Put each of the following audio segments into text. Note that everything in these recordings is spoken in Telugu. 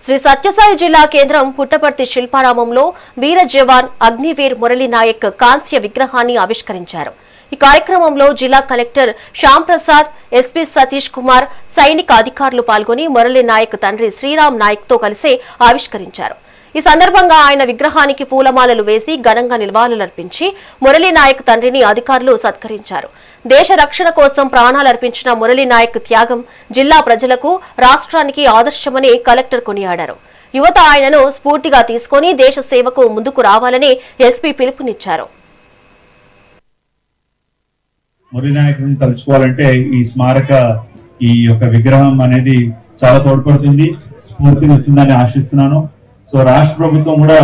శ్రీ సత్యసాయి జిల్లా కేంద్రం పుట్టపర్తి శిల్పారామంలో వీర జవాన్ అగ్నివీర్ మురళీ నాయక్ కాంస్య విగ్రహాన్ని ఆవిష్కరించారు. ఈ కార్యక్రమంలో జిల్లా కలెక్టర్ శ్యామ్ ప్రసాద్, ఎస్పీ సతీష్ కుమార్, సైనిక అధికారులు పాల్గొని మురళీ నాయక్ తండ్రి శ్రీరామ్ నాయక్ తో కలిసి ఆవిష్కరించారు. ఈ సందర్భంగా ఆయన విగ్రహానికి పూలమాలలు వేసి ఘనంగా నివాళులర్పించి మురళీ నాయక్ తండ్రిని అధికారులు సత్కరించారు. దేశ రక్షణ కోసం ప్రాణాలర్పించిన మురళీ నాయక్ త్యాగం జిల్లా ప్రజలకు, రాష్ట్రానికి ఆదర్శమని కలెక్టర్ కొనియాడారు. యువత ఆయనను స్ఫూర్తిగా తీసుకుని దేశ సేవకు ముందుకు రావాలని ఎస్పీ పిలుపునిచ్చారు. మురళీ నాయకుని తలుచుకోవాలంటే ఈ స్మారక ఈ యొక్క విగ్రహం అనేది చాలా తోడ్పడుతుంది, స్ఫూర్తినిస్తుందని ఆశిస్తున్నాను. సో రాష్ట్ర ప్రభుత్వం కూడా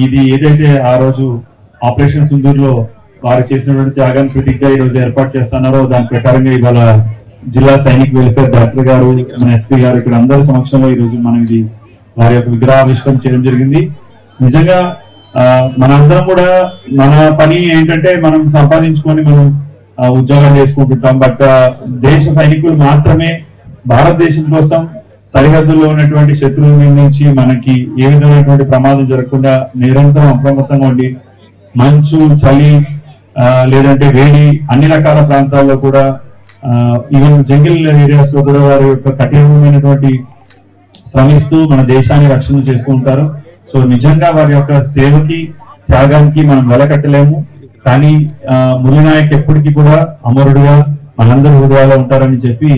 ఇది ఏదైతే ఆ రోజు ఆపరేషన్ సింధూర్లో వారు చేసినటువంటి త్యాగాన్ని ప్రతిజ్ఞ ఈ రోజు ఏర్పాటు చేస్తున్నారో దాని ప్రకారంగా ఇవాళ జిల్లా సైనిక వెల్ఫేర్ డైరెక్టర్ గారు, మన ఎస్పీ గారు ఇక్కడ అందరి సమక్షంలో ఈ రోజు మనం ఇది వారి యొక్క విగ్రహావిష్కరణ చేయడం జరిగింది. నిజంగా మనందరం కూడా మన పని ఏంటంటే మనం సంపాదించుకొని మనం ఉద్యోగాలు చేసుకుంటుంటాం. బట్ దేశ సైనికులు మాత్రమే భారతదేశం కోసం సరిహద్దుల్లో ఉన్నటువంటి శత్రువుల నుంచి మనకి ఏ విధమైనటువంటి ప్రమాదం జరగకుండా నిరంతరం అప్రమత్తంగా ఉండి మంచు, చలి లేదంటే వేడి అన్ని రకాల ప్రాంతాల్లో కూడా ఈవెన్ జంగిల్ ఏరియాస్ లో కూడా వారి యొక్క కఠినమైనటువంటి శ్రమిస్తూ మన దేశాన్ని రక్షణ చేస్తూ ఉంటారు. సో నిజంగా వారి యొక్క సేవకి, త్యాగానికి మనం వెలకట్టలేము. కానీ మురళీ నాయక్ ఎప్పటికీ కూడా అమరుడుగా మనందరి హృదయాల్లో ఉంటారని చెప్పి